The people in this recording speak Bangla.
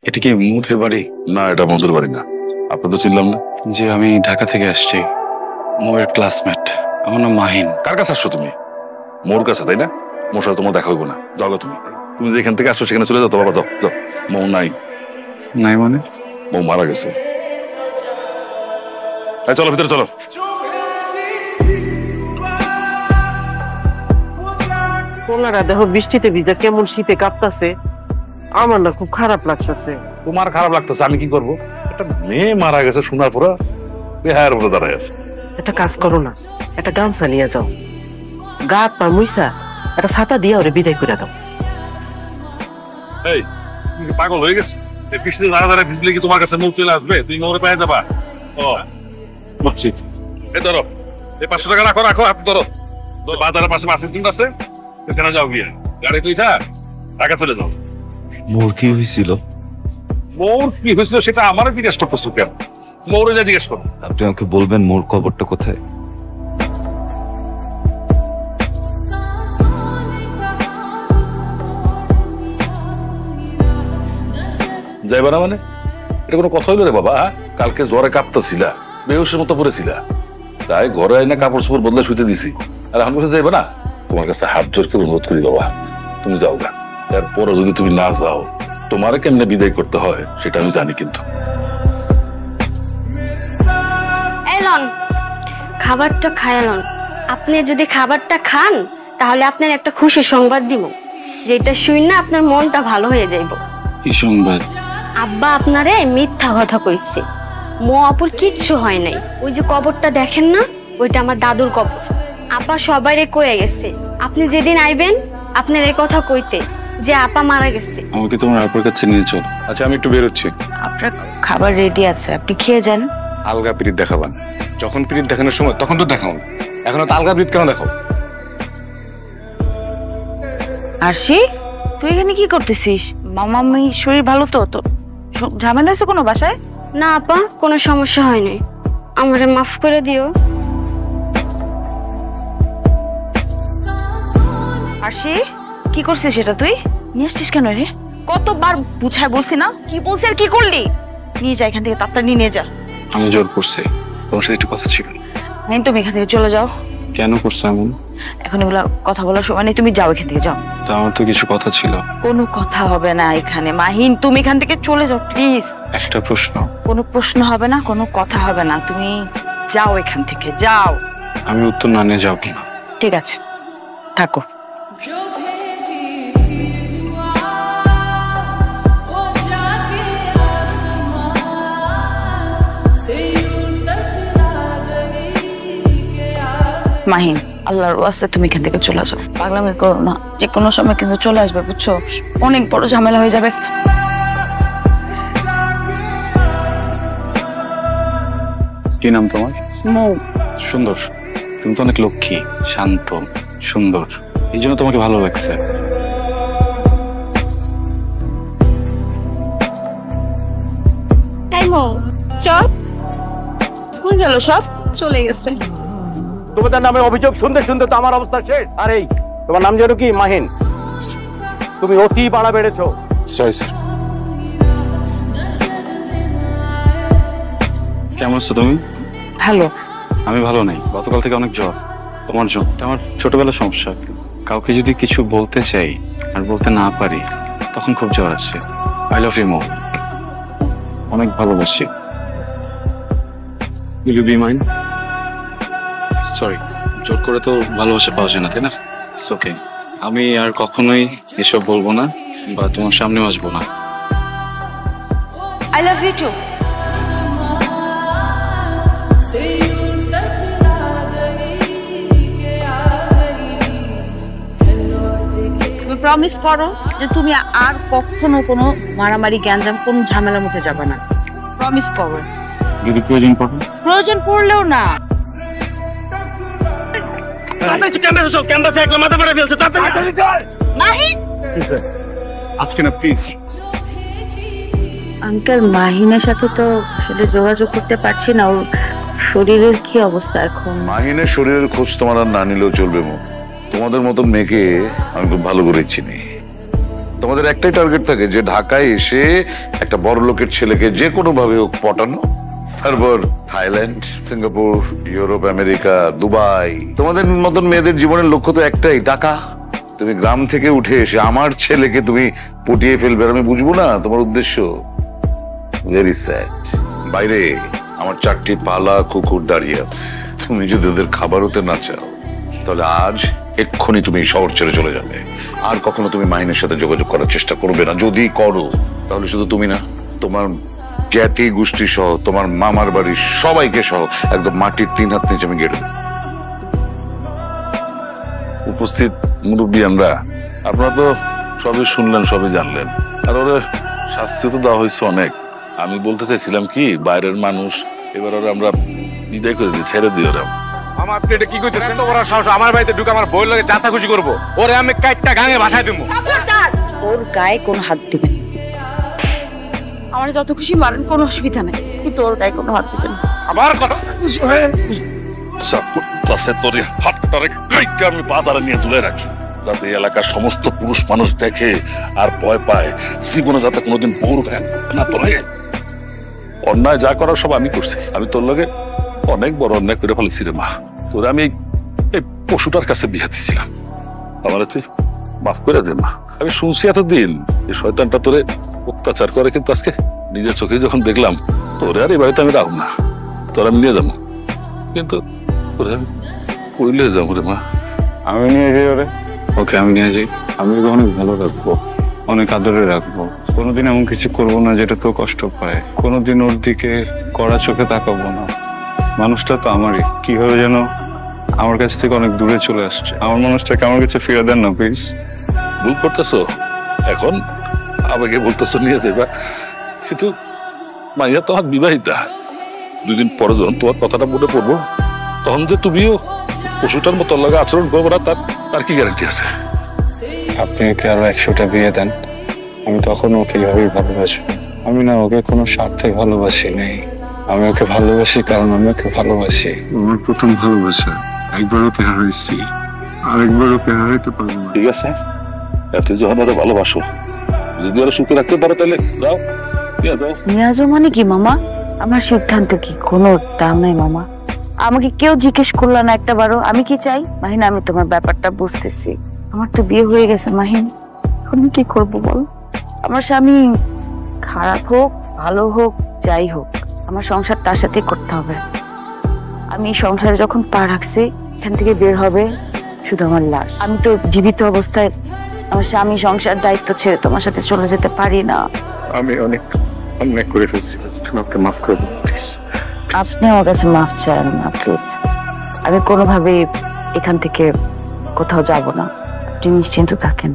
এটা কি মধুর বাড়ি? না, এটা মধুর বাড়ি না। আপনি তো চিনলাম না। জি, আমি ঢাকা থেকে আসছি, মোর ক্লাসমেট। আমার নাম মাহিন। কার কাছে আসছো তুমি? মোর কাছে, তাই না? মোর সাথে তোমার দেখা হইব না, যাও তুমি। তুমি যেখান থেকে আসছো সেখানে চলে যাও তো বাবা, যাও যাও। মৌ নাই। নাই মানে? মৌ মারা গেছে। চলো ভিতরে চলো। পোলারা দেখো বৃষ্টিতে ভিজা কেমন শীতে কাঁপতাছে, আমার না খুব খারাপ লাগতেছে। তোমার খারাপ লাগতেছে, আমি কি করবো? একটা মেয়ে মারা গেছে শোনার পরে বেহায়ের বলে দাঁড়ায় আছে। একটা কাজ করো না, একটা গামছা নিয়ে যাও, গা হাত পা মুইসা একটা ছাতা দিয়ে ওরে বিদায় করে দাও। এই, তুমি কি পাগল হয়ে গেছে? এই বৃষ্টিতে দাঁড়া ভিজলে কি তোমার কাছে মৌ চলে আসবে? তুমি মৌরে পায়ে যাবা? ও বুঝছি। এই ধরো, এই 500 টাকা রাখো রাখো, আপনি ধরো। বাজারের পাশে বাস স্ট্যান্ড আছে, সেখানে যাও, গিয়ে গাড়ি তুই টাকা চলে যাও। মোর কি হয়েছিল? মোর কি হয়েছিল সেটা আমারও জিজ্ঞেস করতেছো কেন? মৌরে যা জিজ্ঞেস করো। আপনি আমাকে বলবেন মোর কবরটা কোথায়? যাইবা না মানে? এটা কোনো কথা হইলো রে বাবা? কালকে জ্বরে কাঁপতেছিলা, বেহুশের মতো পড়েছিলা, তাই ঘরে আইনা কাপড় চোপড় বদলে শুতে দিছি। আর এখন বসে যাইবা না? তোমার কাছে হাত জোর করে অনুরোধ করি বাবা, তুমি যাও গা। এরপরে যদি তুমি না যাও, তোমার কেমনে বিদায় করতে হয় সেটা আমি জানি। কিন্তু এলন, খাবারটা খায়ালন। আপনি যদি খাবারটা খান তাহলে আপনার একটা খুশি সংবাদ দিব, যেটা শুই না আপনার মনটা ভালো হয়ে যাইব। কি সংবাদ? আব্বা আপনারে মিথ্যা কথা কইছে, মো আপুর কিচ্ছু হয় নাই। ওই যে কবরটা দেখেন না, ওইটা আমার দাদুর কবর। আপা সবাইরে কয়ে গেছে আপনি যেদিন আইবেন আপনার এই কথা কইতে যে আপা মারা গেছে। আমাকে তোমার আপুর কাছে নিয়ে চলো। আচ্ছা, আমি একটু বেরোচ্ছি। আপনার খাবার রেডি আছে, আপনি খেয়ে যান। আলগা পিরিত দেখাবান, যখন পিরিত দেখানোর সময় তখন তো দেখাও না, এখন তো আলগা পিরিত কেন দেখাও? আরশি, তুই এখানে কি করতেছিস? মামামি শরীর ভালো তো? তো ঝামেলা হয়েছে কোনো বাসায়? না আপা, কোনো সমস্যা হয় নাই, আমারে মাফ করে দিও। আরশি, কি করছিস সেটা তুই নিয়ে আসছিস কেন রে? কতবার বুঝায় বলছি না, কি বলছি আর কি করলি? নিয়ে যা এখান থেকে, তাড়াতাড়ি নিয়ে যা। আমি জোর করছি, তোমার সাথে একটু কথা ছিল। হ্যাঁ, তুমি এখান থেকে চলে যাও। কেন করছো এমন? এখন এগুলা কথা বলার সময় নেই, তুমি যাও এখান থেকে, যাও। তো আমার তো কিছু কথা ছিল। কোনো কথা হবে না এখানে মাহিন, তুমি এখান থেকে চলে যাও প্লিজ। একটা প্রশ্ন। কোনো প্রশ্ন হবে না, কোনো কথা হবে না, তুমি যাও এখান থেকে, যাও। আমি উত্তর না নিয়ে যাবো না। ঠিক আছে, থাকো। মাহিন, আল্লাহর ওয়াস্তে তুমি এখান থেকে চলে যাও, পাগলামি করো না। যে কোনো সময় কিন্তু চলে আসবে, বুঝছো? অনেক বড় ঝামেলা হয়ে যাবে। কি নাম তোমার? মৌ। সুন্দর। তুমি তো অনেক লক্ষ্মী, শান্ত, সুন্দর, এই জন্য তোমাকে ভালো লাগছে। তাই মৌ, চল। কই গেল সব? চলে গেছে। তোমাদের নামে অভিযোগ শুনতে শুনতে তো আমার অবস্থা শেষ। আর এই তোমার নাম যেন কি? মাহিন। তুমি অতি বাড়া বেড়েছো। Sorry sir. কেমন আছো তুমি? ভালো। আমি ভালো নেই, গতকাল থেকে অনেক জ্বর। তোমার জ্বর? এটা আমার ছোটবেলার সমস্যা। কাউকে যদি কিছু বলতে চাই আর বলতে না পারি, তখন খুব জ্বর আসে। আই লাভ ইউ মৌ, অনেক ভালোবাসি। Will you be mine? Sorry, জোর করে তো ভালোবাসা পাওয়া যায় না, তাই না? It's okay. আমি আর কখনোই এসব বলবো না বা তোমার সামনেও আসবো না। I love you too. তুমি প্রমিস করো যে তুমি আর কখনো কোনো মারামারি, গ্যাঞ্জাম, কোন ঝামেলার মধ্যে যাবে না। প্রমিস করো। যদি প্রয়োজন পড়ে? প্রয়োজন পড়লেও না। আজকে না প্লিজ। আঙ্কেল, মাহিনের সাথে তো আসলে যোগাযোগ করতে পারছি না। ওর শরীরের কি অবস্থা এখন? মাহিনের শরীরের খোঁজ তোমার আর না নিলেও চলবে মো। তোমাদের মতন মেয়েকে আমি খুব ভালো করে চিনি। তোমাদের একটাই টার্গেট থাকে যে ঢাকায় এসে একটা বড় লোকের ছেলেকে যে কোনো ভাবে হোক পটানো, তারপর Thailand, Singapore, Europe, America, Dubai. তোমাদের মতন মেয়েদের জীবনের লক্ষ্য তো একটাই, টাকা। তুমি গ্রাম থেকে উঠে এসে আমার ছেলেকে তুমি পটিয়ে ফেলবে, আর আমি বুঝবো না তোমার উদ্দেশ্য। Very sad. বাইরে আমার 4টি পালা কুকুর দাঁড়িয়ে আছে, তুমি যদি ওদের খাবার হতে না চাও তাহলে আজ এক্ষুনি তুমি শহর ছেড়ে চলে যাবে। আর কখনো তুমি মাহিনের সাথে যোগাযোগ করার চেষ্টা করবে না। যদি করো তাহলে শুধু তুমি না, তোমার জ্ঞাতি গোষ্ঠী সহ, তোমার মামার বাড়ির সবাইকে সহ একদম মাটির 3 হাত নিচে আমি গেড়ে দেব। উপস্থিত মুরব্বিয়ানরা, আপনারা তো সবই শুনলেন, সবই জানলেন, আর ওরা শাস্তি তো দেওয়া হয়েছে অনেক। আমি বলতে চাইছিলাম কি, বাইরের মানুষ এবার ওরা আমরা বিদায় করে দিই, ছেড়ে দিই ওরা। আমার আপনি এটা কি কইতেছেন? তো ওরা সাহস আমার বাড়িতে ঢুকে আমার বউর লগে চাতা খুশি করবো, ওরে আমি কাইটটা গাঙে ভাষায় দিব। ওর গায়ে কোনো হাত দিবেন, আমার যত খুশি মারেন, কোনো অসুবিধা নেই, কিন্তু ওর গায়ে কোনো হাত দিবেন। আবার কথা আমি বাজারে নিয়ে তুলে রাখি, যাতে এলাকার সমস্ত পুরুষ মানুষ দেখে আর ভয় পায়, জীবনে যাতে কোনোদিন বউর ভ্যান না তোলে। অন্যায় যা করার সব আমি করছি। আমি তোর লগে অনেক বড় অন্যায় করে ফেলেছি রে মা। তোরে আমি এই পশুটার কাছে বিয়ে দিছিলাম, আমার তুই মাফ করে দে মা। আমি শুনছি এতদিন এই শয়তানটা তোরে অত্যাচার করে, কিন্তু আজকে নিজের চোখে যখন দেখলাম, তোরে আর এই বাড়িতে আমি রাখব না, তোর আমি নিয়ে যাবো, কিন্তু তোরে আমি কইলে যাবো রে মা। আমি নিয়ে যাই ওরে, ওকে আমি নিয়ে যাই। আমি ওকে অনেক ভালো রাখবো, অনেক আদরে রাখবো। কোনোদিন এমন কিছু করবো না যেটা তো কষ্ট পায়। কোনোদিন ওর দিকে কড়া চোখে তাকাবো না। মানুষটা তো আমারই, কিভাবে যেন আমার কাছ থেকে অনেক দূরে চলে আসছে। আমার মানুষটাকে আমার কাছে ফিরে দেন না প্লিজ। ভুল করতেছো, এখন আমাকে বলতেছো নিয়ে যাবা, কিন্তু মাইয়া তোমার বিবাহিতা। 2 দিন পরে যখন তোমার কথাটা মনে পড়বো, তখন যে তুমিও পশুটার মতো লাগে আচরণ করবো না, তার কি গ্যারান্টি আছে? আপনি ওকে আরো 100টা বিয়ে দেন, আমি তখন ওকে এইভাবেই ভালোবাসবো। আমি না ওকে কোনো স্বার্থে ভালোবাসি নেই, আমি ওকে ভালোবাসি কারণ আমি ওকে ভালোবাসি। আমার প্রথম ভালোবাসা, একবার ওকে হারাইছি, আরেকবার ওকে হারাইতে পারবো না। ঠিক আছে, এত যখন ওরা ভালোবাসো, যদি ওরা সুখে রাখতে পারো তাহলে দাও, নিয়ে যাও। নিয়ে যাও মানে কি মামা? আমার সিদ্ধান্ত কি কোনো দাম নাই মামা। আমাকে কেউ জিজ্ঞেস করলো না একটা বারও আমি কি চাই। মাহিন, আমি তোমার ব্যাপারটা বুঝতেছি, আমার তো বিয়ে হয়ে গেছে মাহিন, এখন আমি কি করবো বল? আমার স্বামী খারাপ হোক ভালো হোক যাই হোক, আমার সংসার তার সাথে করতে হবে। আমি সংসারে যখন পা রাখছি, এখান থেকে বের হবে শুধু আমার লাশ। আমি তো জীবিত অবস্থায় আমার স্বামী সংসার দায়িত্ব ছেড়ে তোমার সাথে চলে যেতে পারি না। আমি অনেক অন্যায় করে ফেলছি, আমাকে মাফ করে দিন প্লিজ। আপনি আমার কাছে মাফ চান না প্লিজ। আমি কোনোভাবেই এখান থেকে কোথাও যাব না, আপনি নিশ্চিন্ত থাকেন।